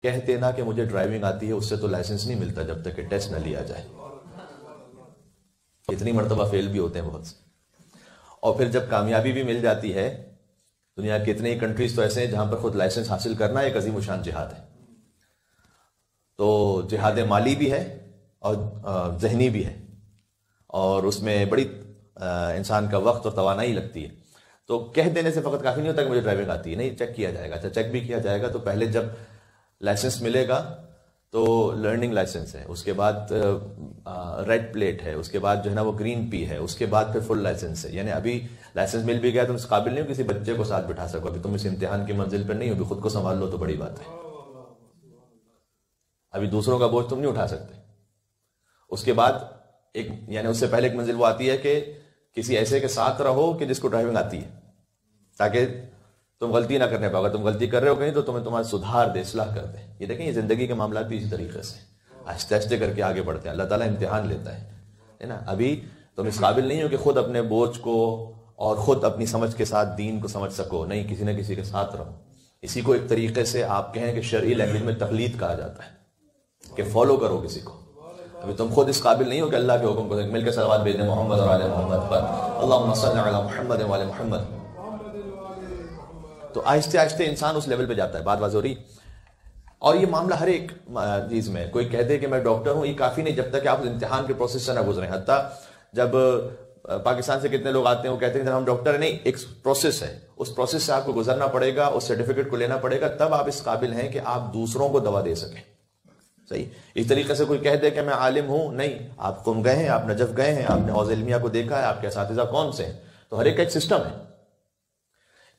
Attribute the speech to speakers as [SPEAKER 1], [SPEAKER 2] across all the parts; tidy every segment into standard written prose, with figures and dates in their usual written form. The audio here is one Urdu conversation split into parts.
[SPEAKER 1] کہتے نا کہ مجھے ڈرائیونگ آتی ہے، اس سے تو لائسنس نہیں ملتا جب تک کہ ٹیسٹ نہ لیا جائے. اتنی مرتبہ فیل بھی ہوتے ہیں بہت سے. اور پھر جب کامیابی بھی مل جاتی ہے، دنیا کے اتنے ہی کنٹریز تو ایسے ہیں جہاں پر خود لائسنس حاصل کرنا ایک عظیم الشان جہاد ہے. تو جہاد مالی بھی ہے اور ذہنی بھی ہے، اور اس میں بڑی انسان کا وقت اور توانائی لگتی ہے. تو کہہ دینے سے فقط کافی نہیں ہوتا کہ مجھے ڈرائیونگ آتی ہے، نہیں، چیک کیا جائے گا. اچھا، چیک بھی کیا جائے گا تو پہلے جب لائسنس ملے گا تو لرننگ لائسنس ہے، اس کے بعد ریڈ پلیٹ ہے، اس کے بعد جو ہے نا وہ گرین پی ہے، اس کے بعد پھر فل لائسنس ہے. یعنی ابھی لائسنس مل بھی گیا تم اس قابل نہیں ہو کسی بچے کو ساتھ بٹھا سکو، ابھی تم اس امتحان کی منزل پر نہیں ہو، ابھی خود کو سنبھال لو تو بڑی بات ہے. ابھی دوسروں کا بوجھ تم نہیں اٹھا سکتے. اس کے بعد ایک یعنی اس سے پہلے ایک منزل وہ آتی ہے کہ کسی ایسے کے ساتھ رہو کہ جس کو ڈرائیونگ آتی ہے، تاکہ تم غلطی نہ کرنے پاؤ. اگر تم غلطی کر رہے ہو کہیں تو تمہیں تمہارا سدھار دے، اصلاح کر دے. یہ دیکھیں، یہ زندگی کے معاملات بھی اسی طریقے سے آہستہ آہستہ کر کے آگے بڑھتے ہیں. اللہ تعالیٰ امتحان لیتا ہے نا. ابھی تم اس قابل نہیں ہو کہ خود اپنے بوجھ کو اور خود اپنی سمجھ کے ساتھ دین کو سمجھ سکو، نہیں، کسی نہ کسی کے ساتھ رہو. اسی کو ایک طریقے سے آپ کہیں کہ شرعی لینگویج میں تقلید کہا جاتا ہے کہ فالو کرو کسی کو. ابھی تم خود اس قابل نہیں ہو کہ اللہ کے حکم کو مل کے صلوات بھیجیں محمد اور آل محمد پر، اللہم صل علی محمد و آل محمد. تو آہستہ آہستہ انسان اس لیول پہ جاتا ہے. بات واضح ہو رہی. اور یہ معاملہ ہر ایک چیز میں، کوئی کہہ دے کہ میں ڈاکٹر ہوں، یہ کافی نہیں جب تک کہ آپ امتحان کے پروسیس سے نہ گزریں. حتیٰ جب پاکستان سے کتنے لوگ آتے ہیں وہ کہتے ہیں کہ ہم ڈاکٹر ہیں، نہیں، ایک پروسیس ہے، اس پروسیس سے آپ کو گزرنا پڑے گا، اس سرٹیفکیٹ کو لینا پڑے گا، تب آپ اس قابل ہیں کہ آپ دوسروں کو دوا دے سکیں. صحیح. اس طریقے سے کوئی کہہ دے کہ میں عالم ہوں، نہیں، آپ قم گئے ہیں، آپ نجف گئے ہیں، آپ نے حوض علمیہ کو دیکھا ہے، آپ کے اساتذہ کون سے ہیں. تو ہر ایک کا ایک سسٹم ہے.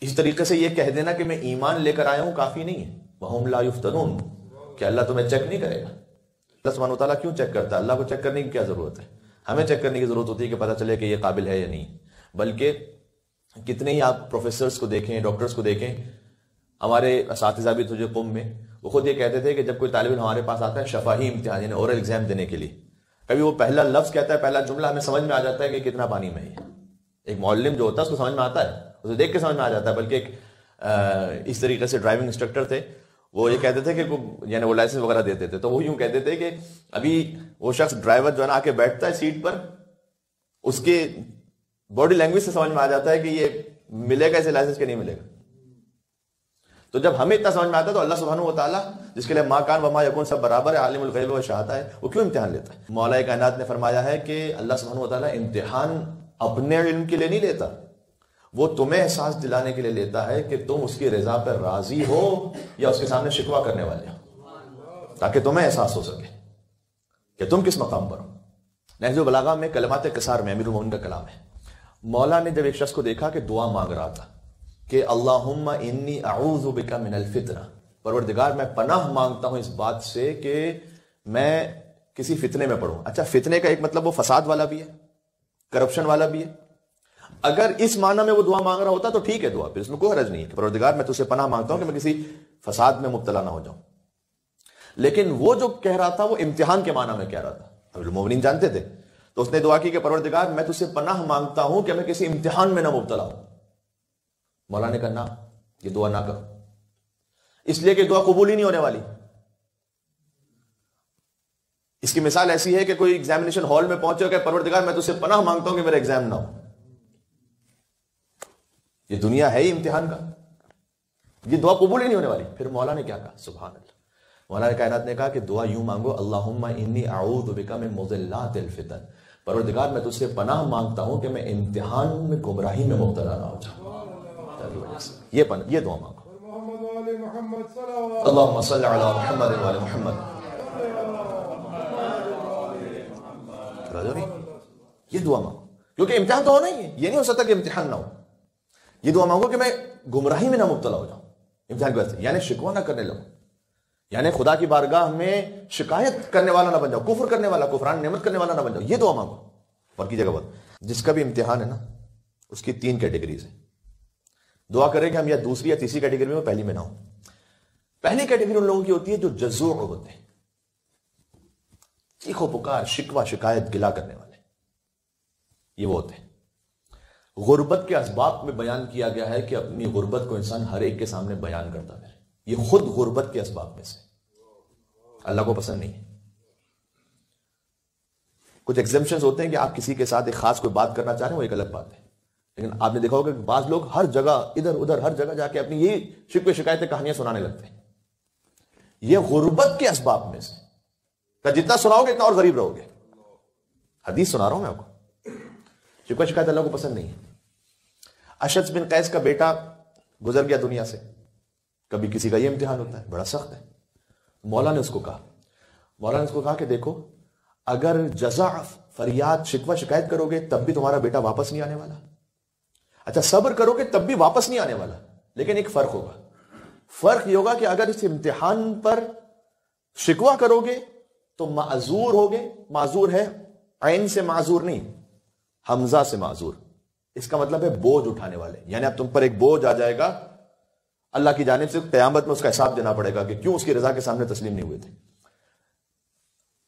[SPEAKER 1] اس طریقے سے یہ کہہ دینا کہ میں ایمان لے کر آیا ہوں کافی نہیں ہے. وَهُمْ لَا يُفْتَنُونَ، کہ اللہ تمہیں چیک نہیں کرے گا. اللہ سبحانہ وتعالیٰ کیوں چیک کرتا ہے؟ اللہ کو چیک کرنے کی کیا ضرورت ہے؟ ہمیں چیک کرنے کی ضرورت ہوتی ہے کہ پتہ چلے کہ یہ قابل ہے یا نہیں. بلکہ کتنے ہی آپ پروفیسرز کو دیکھیں، ڈاکٹرز کو دیکھیں. ہمارے اساتذہ بھی تھے جو قم میں، وہ خود یہ کہتے تھے کہ جب کوئی طالب علم ہمارے پاس آتا ہے شفاہی امتحان یعنی اورل ایگزام دینے کے لیے، کبھی وہ پہلا لفظ کہتا ہے، پہلا جملہ ہمیں سمجھ میں آ جاتا ہے کہ کتنا پانی میں ہے. ایک معلم جو ہوتا ہے اس کو سمجھ میں آتا ہے، اسے دیکھ کے سمجھ میں آ جاتا ہے. بلکہ ایک اس طریقے سے ڈرائیونگ انسٹرکٹر تھے، وہ یہ کہتے تھے کہ یعنی وہ لائسنس وغیرہ دیتے تھے، تو وہ یوں کہتے تھے کہ ابھی وہ شخص ڈرائیور جو ہے نا آ کے بیٹھتا ہے سیٹ پر، اس کے باڈی لینگویج سے سمجھ میں آ جاتا ہے کہ یہ ملے گا اسے لائسنس کہ نہیں ملے گا. تو جب ہمیں اتنا سمجھ میں آتا ہے تو اللہ سبحانہ و تعالیٰ جس کے لیے ما کان و ما یکون سب برابر ہے، عالم الغیب و شہادہ ہے، وہ کیوں امتحان لیتا ہے؟ مولا کائنات نے فرمایا ہے کہ اللہ سبحانہ و تعالیٰ امتحان اپنے علم کے لیے نہیں لیتا، وہ تمہیں احساس دلانے کے لیے لیتا ہے کہ تم اس کی رضا پر راضی ہو یا اس کے سامنے شکوہ کرنے والے ہو، تاکہ تمہیں احساس ہو سکے کہ تم کس مقام پر ہو. نہج البلاغہ میں کلمات قصار میں امیر المومنین کا کلام ہے. مولا نے جب ایک شخص کو دیکھا کہ دعا مانگ رہا تھا کہ اللہم انی اعوذ بک من الفتنہ، پروردگار میں پناہ مانگتا ہوں اس بات سے کہ میں کسی فتنے میں پڑھوں. اچھا، فتنے کا ایک مطلب وہ فساد والا بھی ہے، کرپشن والا بھی ہے. اگر اس معنی میں وہ دعا مانگ رہا ہوتا تو ٹھیک ہے، دعا پھر اس میں کوئی حرج نہیں ہے کہ پروردگار میں تجھ سے پناہ مانگتا ہوں کہ میں کسی فساد میں مبتلا نہ ہو جاؤں. لیکن وہ جو کہہ رہا تھا وہ امتحان کے معنی میں کہہ رہا تھا. اب المومنین جانتے تھے، تو اس نے دعا کی کہ پروردگار میں تجھ سے پناہ مانگتا ہوں کہ میں کسی امتحان میں نہ مبتلا ہوں. مولا نے کہا نہ، یہ دعا نہ کرو، اس لیے کہ دعا قبول ہی نہیں ہونے والی. اس کی مثال ایسی ہے کہ کوئی ایگزامینیشن ہال میں پہنچے کہ پروردگار میں تجھ سے پناہ مانگتا ہوں کہ میرا ایگزام نہ ہو. یہ دنیا ہے ہی امتحان کا، یہ دعا قبول ہی نہیں ہونے والی. پھر مولا نے کیا کہا؟ سبحان اللہ. مولا کائنات نے کہا کہ دعا یوں مانگو، اللہم انی اعوذ بک من مضلات الفتن، پروردگار میں تجھ سے پناہ مانگتا ہوں کہ میں امتحان میں گمراہی میں مبتلا نہ ہو جاؤں. یہ دعا مانگو. اللہم صل علی محمد و علی محمد. یہ دعا مانگو کیونکہ امتحان تو ہونا ہی ہے. یہ نہیں ہو سکتا کہ امتحان نہ ہو. یہ دعا مانگو کہ میں گمراہی میں نہ مبتلا ہو جاؤں امتحان کی وجہ سے، یعنی شکوہ نہ کرنے لگوں، یعنی خدا کی بارگاہ میں شکایت کرنے والا نہ بن جاؤ، کفر کرنے والا، کفران نعمت کرنے والا نہ بن جاؤ. یہ دعا مانگو. اور کی جگہ بات، جس کا بھی امتحان ہے نا اس کی 3 کیٹیگریز ہیں. دعا کریں کہ ہم یا دوسری یا تیسری کیٹیگری میں پہلی میں نہ ہوں. پہلی کیٹیگری ان لوگوں کی ہوتی ہے جو جزوع ہوتے ہیں، چیخو پکار، شکوہ شکایت گلا کرنے والے. یہ وہ ہوتے ہیں. غربت کے اسباب میں بیان کیا گیا ہے کہ اپنی غربت کو انسان ہر ایک کے سامنے بیان کرتا ہے. یہ خود غربت کے اسباب میں سے. اللہ کو پسند نہیں ہے. کچھ ایگزمپشنز ہوتے ہیں کہ آپ کسی کے ساتھ ایک خاص کوئی بات کرنا چاہ رہے ہیں، وہ ایک الگ بات ہے. لیکن آپ نے دیکھا ہوگا کہ بعض لوگ ہر جگہ ادھر ادھر ہر جگہ جا کے اپنی یہی شکوے شکایتیں کہانیاں سنانے لگتے ہیں. یہ غربت کے اسباب میں سے کہ جتنا سناؤ گے اتنا اور غریب رہو گے. حدیث سنا رہا ہوں میں آپ کو. شکوہ شکایت اللہ کو پسند نہیں ہے. اشعث بن قیس کا بیٹا گزر گیا دنیا سے. کبھی کسی کا یہ امتحان ہوتا ہے بڑا سخت ہے. مولا نے اس کو کہا کہ دیکھو اگر جزع فریاد شکوہ شکایت کرو گے تب بھی تمہارا بیٹا واپس نہیں آنے والا. اچھا صبر کرو گے تب بھی واپس نہیں آنے والا. لیکن ایک فرق ہوگا. فرق یہ ہوگا کہ اگر اس امتحان پر شکوہ کرو گے تو معذور ہوگے. معذور ہے عین سے معذور نہیں، حمزہ سے معذور. اس کا مطلب ہے بوجھ اٹھانے والے. یعنی اب تم پر ایک بوجھ آ جائے گا اللہ کی جانب سے، قیامت میں اس کا حساب دینا پڑے گا کہ کیوں اس کی رضا کے سامنے تسلیم نہیں ہوئے تھے.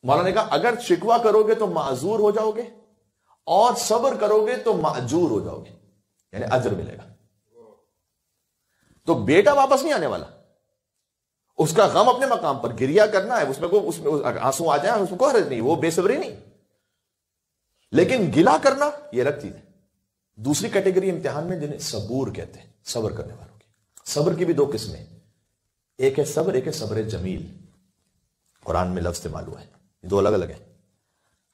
[SPEAKER 1] مولانا نے کہا اگر شکوہ کرو گے تو معذور ہو جاؤ گے اور صبر کرو گے تو ماجور ہو جاؤ گے، یعنی اجر ملے گا. تو بیٹا واپس نہیں آنے والا. اس کا غم اپنے مقام پر، گریا کرنا ہے، اس میں آنسو آ جائیں اس میں کوئی حرج نہیں، وہ بے صبری نہیں. لیکن گلا کرنا یہ الگ چیز ہے. دوسری کیٹیگری امتحان میں جنہیں صبور کہتے ہیں، صبر کرنے والوں کی. صبر کی بھی دو قسمیں، ایک ہے صبر، ایک ہے صبر جمیل. قرآن میں لفظ استعمال ہوا ہے، دو الگ الگ ہیں.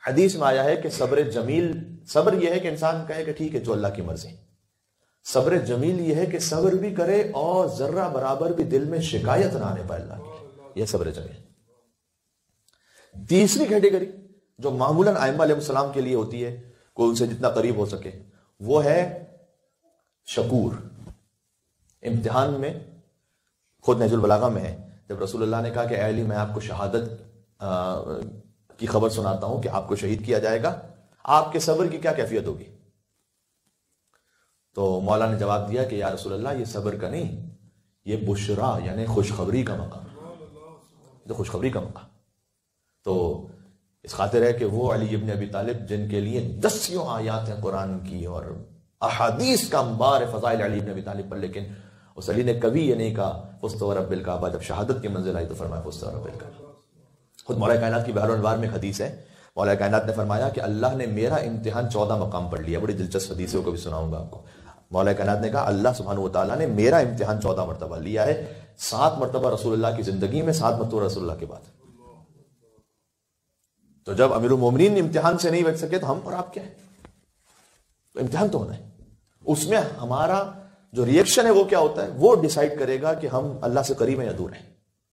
[SPEAKER 1] حدیث میں آیا ہے کہ صبر جمیل، صبر یہ ہے کہ انسان کہے کہ ٹھیک ہے جو اللہ کی مرضی. صبر جمیل یہ ہے کہ صبر بھی کرے اور ذرہ برابر بھی دل میں شکایت نہ آنے پائے اللہ کی. یہ صبر جمیل. تیسری کیٹیگری جو معمولاً ائمہ علیہ السلام کے لیے ہوتی ہے، کوئی ان سے جتنا قریب ہو سکے، وہ ہے شکور. امتحان میں خود نہج البلاغہ میں ہے، جب رسول اللہ نے کہا کہ اے علی میں آپ کو شہادت کی خبر سناتا ہوں کہ آپ کو شہید کیا جائے گا، آپ کے صبر کی کیا کیفیت ہوگی؟ تو مولا نے جواب دیا کہ یا رسول اللہ یہ صبر کا نہیں، یہ بشرا یعنی خوشخبری کا مقام، تو خوشخبری کا مقام. تو اس خاطر ہے کہ وہ علی ابن ابی طالب جن کے لیے 10 آیات ہیں قرآن کی اور احادیث کا انبار ہے فضائل علی ابن ابی طالب پر، لیکن اس علی نے کبھی یہ نہیں کہا فزت ورب الکعبہ. جب شہادت کی منزل آئی تو فرمایا فزت ورب الکعبہ. خود مولا کائنات کی بحر الانوار میں ایک حدیث ہے، مولا کائنات نے فرمایا کہ اللہ نے میرا امتحان 14 مقام پر لیا. بڑی دلچسپ حدیث ہے، وہ کبھی سناؤں گا آپ کو. مولا کائنات نے کہا اللہ سبحانہ و تعالیٰ نے میرا امتحان 14 مرتبہ لیا ہے. 7 مرتبہ رسول اللہ کی زندگی میں، 7 مرتبہ رسول اللہ کے بعد. تو جب امیر المومنین امتحان سے نہیں بچ سکے تو ہم اور آپ کیا ہے؟ تو امتحان تو ہونا ہے. اس میں ہمارا جو ریئیکشن ہے وہ کیا ہوتا ہے، وہ ڈیسائیڈ کرے گا کہ ہم اللہ سے قریب ہیں یا دور ہیں.